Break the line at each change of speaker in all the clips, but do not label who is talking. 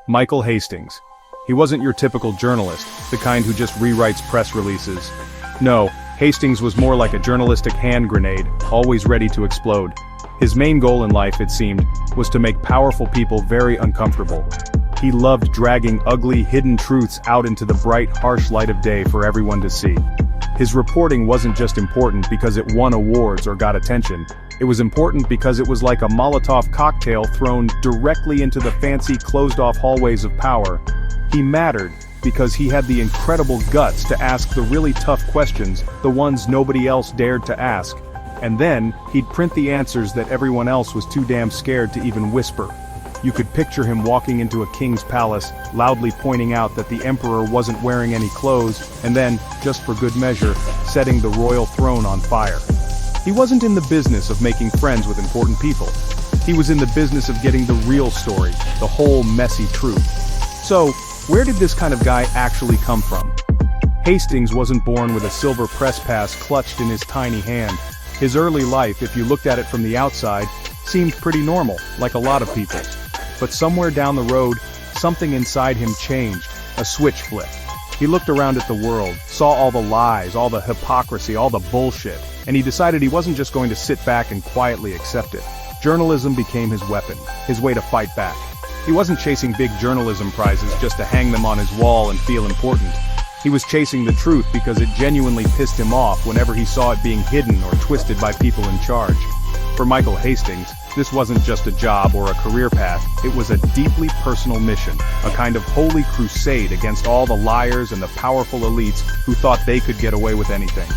Michael Hastings. He wasn't your typical journalist, the kind who just rewrites press releases. No, Hastings was more like a journalistic hand grenade, always ready to explode. His main goal in life, it seemed, was to make powerful people very uncomfortable. He loved dragging ugly, hidden truths out into the bright, harsh light of day for everyone to see. His reporting wasn't just important because it won awards or got attention. It was important because it was like a Molotov cocktail thrown directly into the fancy, closed-off hallways of power. He mattered because he had the incredible guts to ask the really tough questions, the ones nobody else dared to ask. And then, he'd print the answers that everyone else was too damn scared to even whisper. You could picture him walking into a king's palace, loudly pointing out that the emperor wasn't wearing any clothes, and then, just for good measure, setting the royal throne on fire. He wasn't in the business of making friends with important people. He was in the business of getting the real story, the whole messy truth. So, where did this kind of guy actually come from? Hastings wasn't born with a silver press pass clutched in his tiny hand. His early life, if you looked at it from the outside, seemed pretty normal, like a lot of people. But somewhere down the road, something inside him changed, a switch flipped. He looked around at the world, saw all the lies, all the hypocrisy, all the bullshit, and he decided he wasn't just going to sit back and quietly accept it. Journalism became his weapon, his way to fight back. He wasn't chasing big journalism prizes just to hang them on his wall and feel important. He was chasing the truth because it genuinely pissed him off whenever he saw it being hidden or twisted by people in charge. For Michael Hastings, this wasn't just a job or a career path, it was a deeply personal mission, a kind of holy crusade against all the liars and the powerful elites who thought they could get away with anything.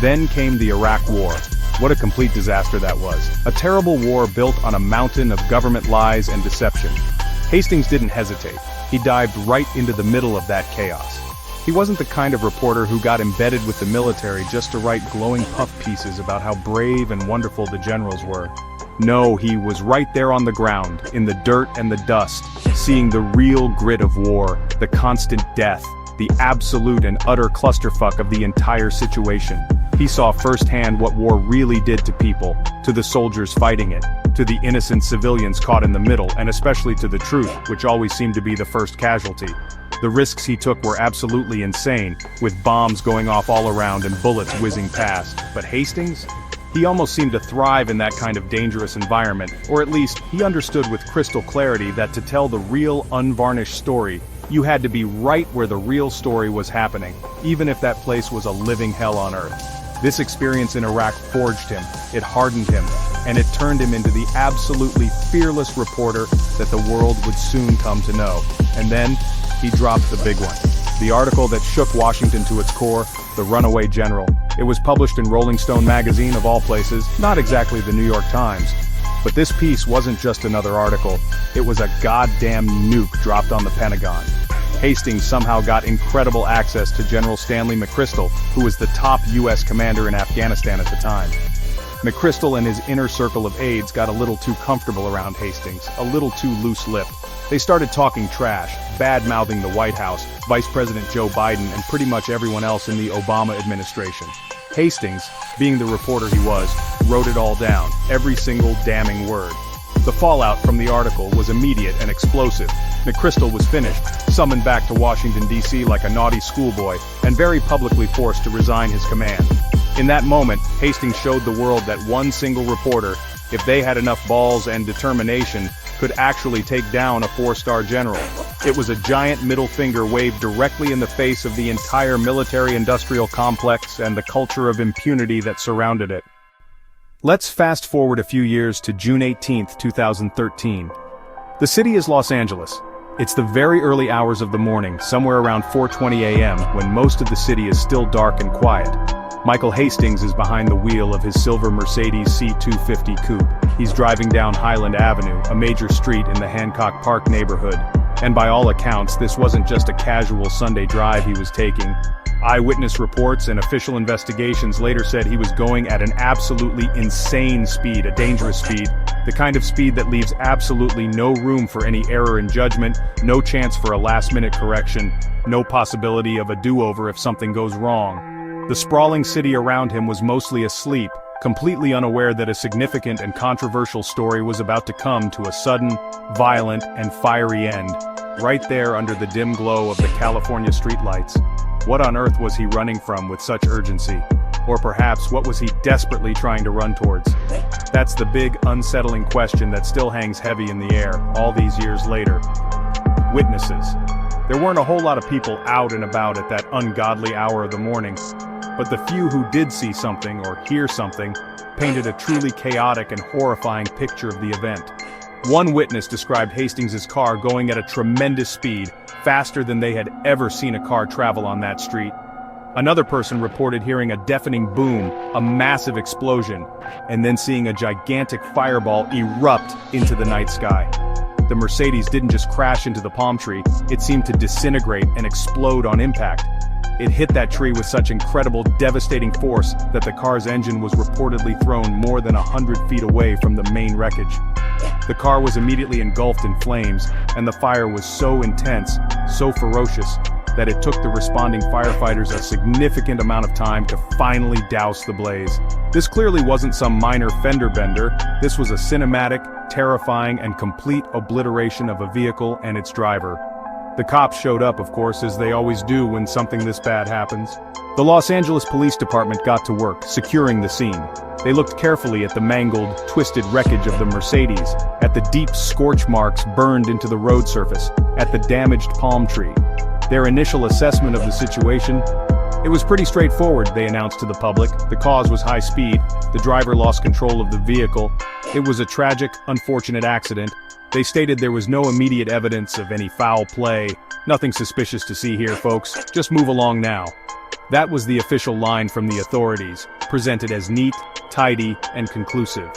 Then came the Iraq War. What a complete disaster that was. A terrible war built on a mountain of government lies and deception. Hastings didn't hesitate. He dived right into the middle of that chaos. He wasn't the kind of reporter who got embedded with the military just to write glowing puff pieces about how brave and wonderful the generals were. No, he was right there on the ground, in the dirt and the dust, seeing the real grit of war, the constant death, the absolute and utter clusterfuck of the entire situation. He saw firsthand what war really did to people, to the soldiers fighting it, to the innocent civilians caught in the middle, and especially to the truth, which always seemed to be the first casualty. The risks he took were absolutely insane, with bombs going off all around and bullets whizzing past. But Hastings? He almost seemed to thrive in that kind of dangerous environment, or at least, he understood with crystal clarity that to tell the real, unvarnished story, you had to be right where the real story was happening, even if that place was a living hell on earth. This experience in Iraq forged him, it hardened him, and it turned him into the absolutely fearless reporter that the world would soon come to know. And then, he dropped the big one. The article that shook Washington to its core, The Runaway General. It was published in Rolling Stone magazine of all places, not exactly the New York Times. But this piece wasn't just another article, it was a goddamn nuke dropped on the Pentagon. Hastings somehow got incredible access to General Stanley McChrystal, who was the top US commander in Afghanistan at the time. McChrystal and his inner circle of aides got a little too comfortable around Hastings, a little too loose-lipped. They started talking trash, bad-mouthing the White House, Vice President Joe Biden, and pretty much everyone else in the Obama administration. Hastings, being the reporter he was, wrote it all down, every single damning word. The fallout from the article was immediate and explosive. McChrystal was finished, summoned back to Washington, D.C. like a naughty schoolboy, and very publicly forced to resign his command. In that moment, Hastings showed the world that one single reporter, if they had enough balls and determination, could actually take down a four-star general. It was a giant middle finger waved directly in the face of the entire military-industrial complex and the culture of impunity that surrounded it. Let's fast forward a few years to June 18, 2013. The city is Los Angeles. It's the very early hours of the morning, somewhere around 4:20 a.m., when most of the city is still dark and quiet. Michael Hastings is behind the wheel of his silver Mercedes C250 coupe. He's driving down Highland Avenue, a major street in the Hancock Park neighborhood. And by all accounts, this wasn't just a casual Sunday drive he was taking. Eyewitness reports and official investigations later said he was going at an absolutely insane speed, a dangerous speed, the kind of speed that leaves absolutely no room for any error in judgment, no chance for a last-minute correction, no possibility of a do-over if something goes wrong. The sprawling city around him was mostly asleep, completely unaware that a significant and controversial story was about to come to a sudden, violent, and fiery end. right there under the dim glow of the California streetlights. What on earth was he running from with such urgency? Or perhaps what was he desperately trying to run towards? That's the big, unsettling question that still hangs heavy in the air, all these years later. Witnesses. There weren't a whole lot of people out and about at that ungodly hour of the morning, but the few who did see something or hear something painted a truly chaotic and horrifying picture of the event. One witness described Hastings' car going at a tremendous speed, faster than they had ever seen a car travel on that street. Another person reported hearing a deafening boom, a massive explosion, and then seeing a gigantic fireball erupt into the night sky. The Mercedes didn't just crash into the palm tree, it seemed to disintegrate and explode on impact. It hit that tree with such incredible, devastating force that the car's engine was reportedly thrown more than 100 feet away from the main wreckage. The car was immediately engulfed in flames, and the fire was so intense, so ferocious, that it took the responding firefighters a significant amount of time to finally douse the blaze. This clearly wasn't some minor fender bender, this was a cinematic, terrifying, and complete obliteration of a vehicle and its driver. The cops showed up, of course, as they always do when something this bad happens. The Los Angeles Police Department got to work, securing the scene. They looked carefully at the mangled, twisted wreckage of the Mercedes, at the deep scorch marks burned into the road surface, at the damaged palm tree. Their initial assessment of the situation: it was pretty straightforward, they announced to the public. The cause was high speed, the driver lost control of the vehicle. It was a tragic, unfortunate accident. They stated there was no immediate evidence of any foul play. Nothing suspicious to see here, folks. Just move along now. That was the official line from the authorities, presented as neat, tidy, and conclusive.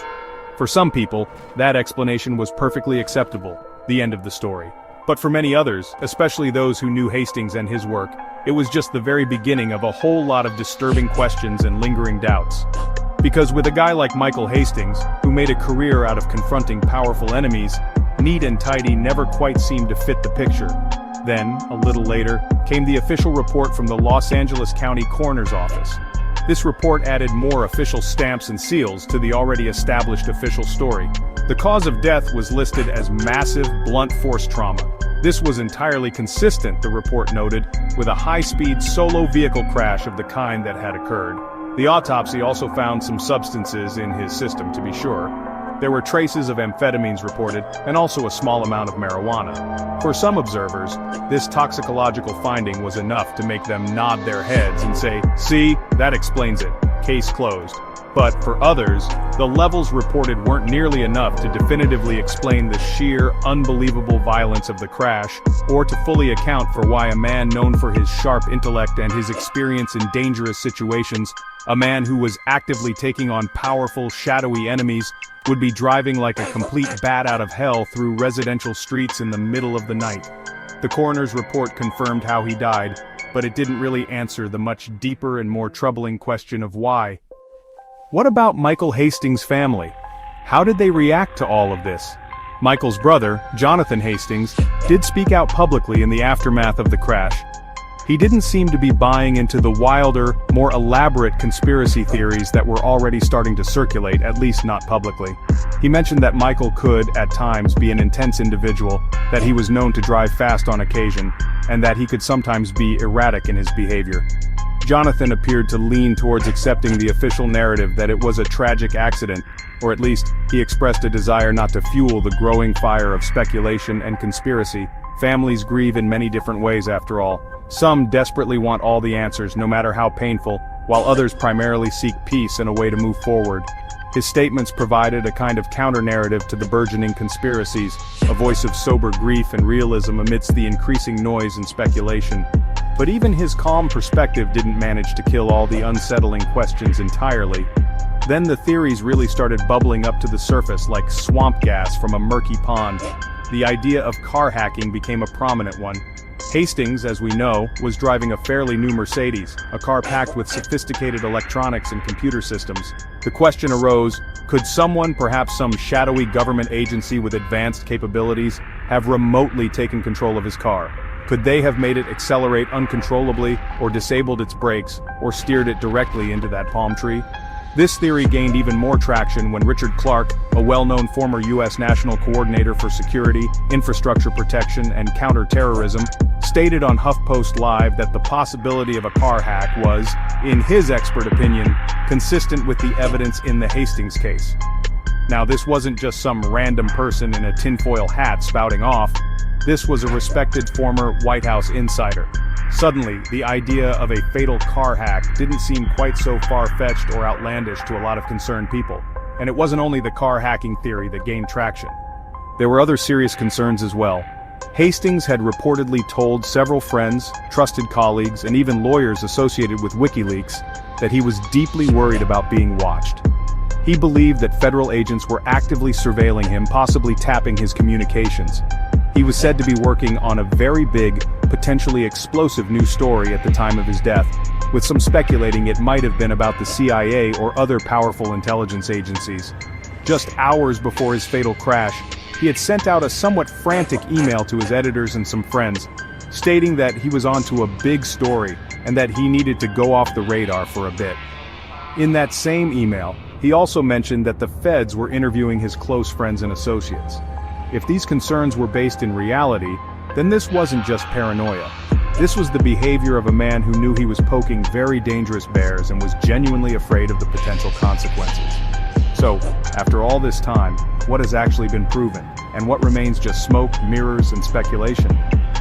For some people, that explanation was perfectly acceptable, the end of the story. But for many others, especially those who knew Hastings and his work, it was just the very beginning of a whole lot of disturbing questions and lingering doubts. Because with a guy like Michael Hastings, who made a career out of confronting powerful enemies, neat and tidy never quite seemed to fit the picture. Then, a little later, came the official report from the Los Angeles County Coroner's Office. This report added more official stamps and seals to the already established official story. The cause of death was listed as massive, blunt force trauma. This was entirely consistent, the report noted, with a high-speed solo vehicle crash of the kind that had occurred. The autopsy also found some substances in his system, to be sure. There were traces of amphetamines reported, and also a small amount of marijuana. For some observers, this toxicological finding was enough to make them nod their heads and say, "See, that explains it. Case closed." But for others, the levels reported weren't nearly enough to definitively explain the sheer, unbelievable violence of the crash, or to fully account for why a man known for his sharp intellect and his experience in dangerous situations, a man who was actively taking on powerful, shadowy enemies, would be driving like a complete bat out of hell through residential streets in the middle of the night. The coroner's report confirmed how he died, but it didn't really answer the much deeper and more troubling question of why. What about Michael Hastings' family? How did they react to all of this? Michael's brother, Jonathan Hastings, did speak out publicly in the aftermath of the crash. He didn't seem to be buying into the wilder, more elaborate conspiracy theories that were already starting to circulate, at least not publicly. He mentioned that Michael could, at times, be an intense individual, that he was known to drive fast on occasion, and that he could sometimes be erratic in his behavior. Jonathan appeared to lean towards accepting the official narrative that it was a tragic accident, or at least, he expressed a desire not to fuel the growing fire of speculation and conspiracy. Families grieve in many different ways, after all. Some desperately want all the answers, no matter how painful, while others primarily seek peace and a way to move forward. His statements provided a kind of counter-narrative to the burgeoning conspiracies, a voice of sober grief and realism amidst the increasing noise and speculation. But even his calm perspective didn't manage to kill all the unsettling questions entirely. Then the theories really started bubbling up to the surface like swamp gas from a murky pond. The idea of car hacking became a prominent one. Hastings, as we know, was driving a fairly new Mercedes, a car packed with sophisticated electronics and computer systems. The question arose, could someone, perhaps some shadowy government agency with advanced capabilities, have remotely taken control of his car? Could they have made it accelerate uncontrollably, or disabled its brakes, or steered it directly into that palm tree? This theory gained even more traction when Richard Clarke, a well-known former U.S. National Coordinator for Security, Infrastructure Protection, and Counterterrorism, stated on HuffPost Live that the possibility of a car hack was, in his expert opinion, consistent with the evidence in the Hastings case. Now, this wasn't just some random person in a tinfoil hat spouting off. This was a respected former White House insider. Suddenly, the idea of a fatal car hack didn't seem quite so far-fetched or outlandish to a lot of concerned people. And it wasn't only the car hacking theory that gained traction. There were other serious concerns as well. Hastings had reportedly told several friends, trusted colleagues, and even lawyers associated with WikiLeaks that he was deeply worried about being watched. He believed that federal agents were actively surveilling him, possibly tapping his communications. He was said to be working on a very big, potentially explosive new story at the time of his death, with some speculating it might have been about the CIA or other powerful intelligence agencies. Just hours before his fatal crash, he had sent out a somewhat frantic email to his editors and some friends, stating that he was onto a big story and that he needed to go off the radar for a bit. In that same email, he also mentioned that the feds were interviewing his close friends and associates. If these concerns were based in reality, then this wasn't just paranoia. This was the behavior of a man who knew he was poking very dangerous bears and was genuinely afraid of the potential consequences. So, after all this time, what has actually been proven, and what remains just smoke, mirrors, and speculation?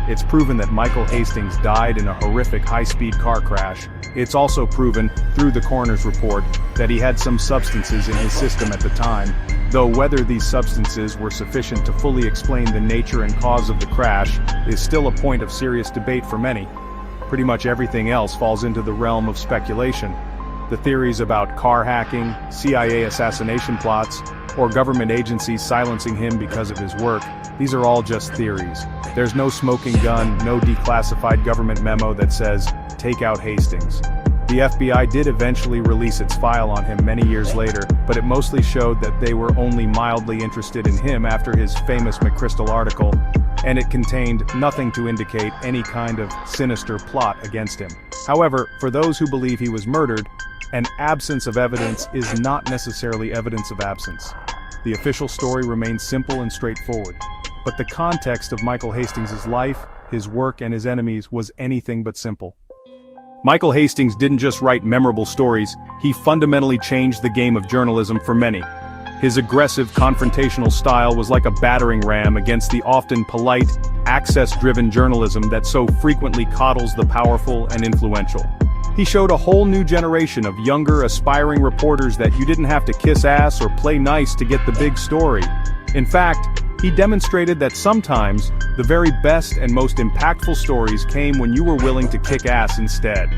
It's proven that Michael Hastings died in a horrific high-speed car crash. It's also proven, through the coroner's report, that he had some substances in his system at the time, though whether these substances were sufficient to fully explain the nature and cause of the crash is still a point of serious debate for many. Pretty much everything else falls into the realm of speculation. The theories about car hacking, CIA assassination plots, or government agencies silencing him because of his work, these are all just theories. There's no smoking gun, no declassified government memo that says, "Take out Hastings." The FBI did eventually release its file on him many years later, but it mostly showed that they were only mildly interested in him after his famous McChrystal article, and it contained nothing to indicate any kind of sinister plot against him. However, for those who believe he was murdered, an absence of evidence is not necessarily evidence of absence. The official story remains simple and straightforward, but the context of Michael Hastings' life, his work, and his enemies was anything but simple. Michael Hastings didn't just write memorable stories, he fundamentally changed the game of journalism for many. His aggressive, confrontational style was like a battering ram against the often polite, access-driven journalism that so frequently coddles the powerful and influential. He showed a whole new generation of younger, aspiring reporters that you didn't have to kiss ass or play nice to get the big story. In fact, he demonstrated that sometimes, the very best and most impactful stories came when you were willing to kick ass instead.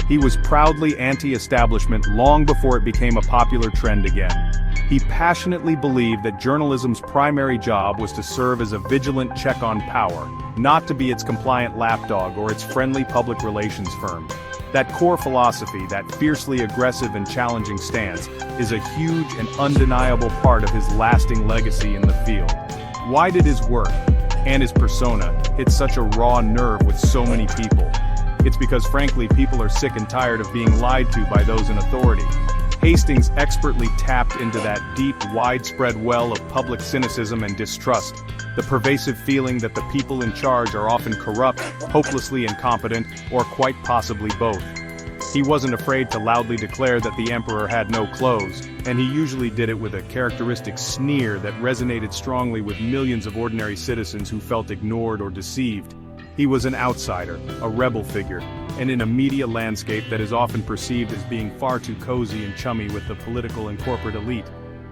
He was proudly anti-establishment long before it became a popular trend again. He passionately believed that journalism's primary job was to serve as a vigilant check on power, not to be its compliant lapdog or its friendly public relations firm. That core philosophy, that fiercely aggressive and challenging stance, is a huge and undeniable part of his lasting legacy in the field. Why did his work, and his persona, hit such a raw nerve with so many people? It's because frankly people are sick and tired of being lied to by those in authority. Hastings expertly tapped into that deep, widespread well of public cynicism and distrust, the pervasive feeling that the people in charge are often corrupt, hopelessly incompetent, or quite possibly both. He wasn't afraid to loudly declare that the emperor had no clothes, and he usually did it with a characteristic sneer that resonated strongly with millions of ordinary citizens who felt ignored or deceived. He was an outsider, a rebel figure, and in a media landscape that is often perceived as being far too cozy and chummy with the political and corporate elite.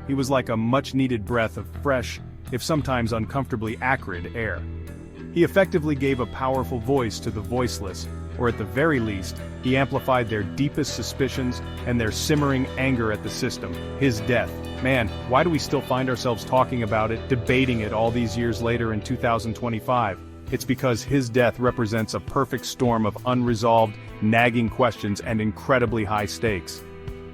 He was like a much-needed breath of fresh, if sometimes uncomfortably acrid, air. He effectively gave a powerful voice to the voiceless, or at the very least, he amplified their deepest suspicions and their simmering anger at the system. His death. Man, why do we still find ourselves talking about it, debating it all these years later in 2025? It's because his death represents a perfect storm of unresolved, nagging questions and incredibly high stakes.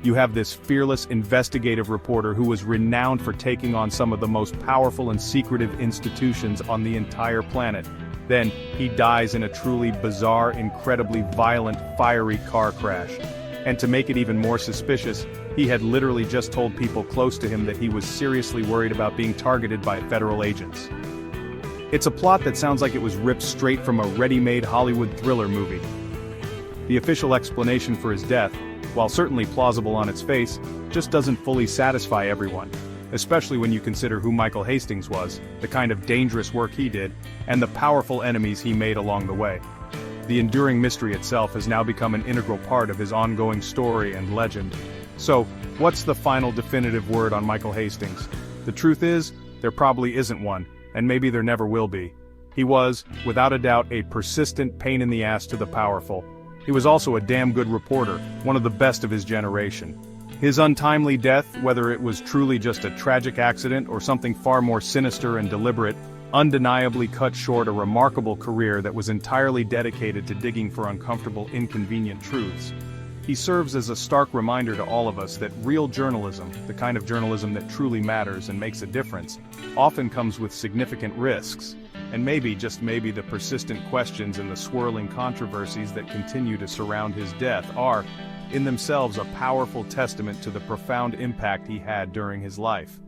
You have this fearless investigative reporter who was renowned for taking on some of the most powerful and secretive institutions on the entire planet. Then, he dies in a truly bizarre, incredibly violent, fiery car crash. And to make it even more suspicious, He had literally just told people close to him that he was seriously worried about being targeted by federal agents. It's a plot that sounds like it was ripped straight from a ready-made Hollywood thriller movie. The official explanation for his death, while certainly plausible on its face, just doesn't fully satisfy everyone, especially when you consider who Michael Hastings was, the kind of dangerous work he did, and the powerful enemies he made along the way. The enduring mystery itself has now become an integral part of his ongoing story and legend. So, what's the final definitive word on Michael Hastings? The truth is, there probably isn't one, and maybe there never will be. He was, without a doubt, a persistent pain in the ass to the powerful. He was also a damn good reporter, one of the best of his generation. His untimely death, whether it was truly just a tragic accident or something far more sinister and deliberate, undeniably cut short a remarkable career that was entirely dedicated to digging for uncomfortable, inconvenient truths. He serves as a stark reminder to all of us that real journalism, the kind of journalism that truly matters and makes a difference, often comes with significant risks, and maybe, just maybe, the persistent questions and the swirling controversies that continue to surround his death are, in themselves, a powerful testament to the profound impact he had during his life.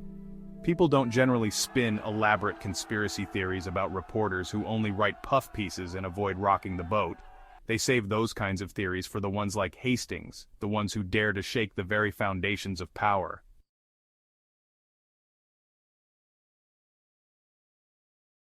People don't generally spin elaborate conspiracy theories about reporters who only write puff pieces and avoid rocking the boat. They save those kinds of theories for the ones like Hastings, the ones who dare to shake the very foundations of power.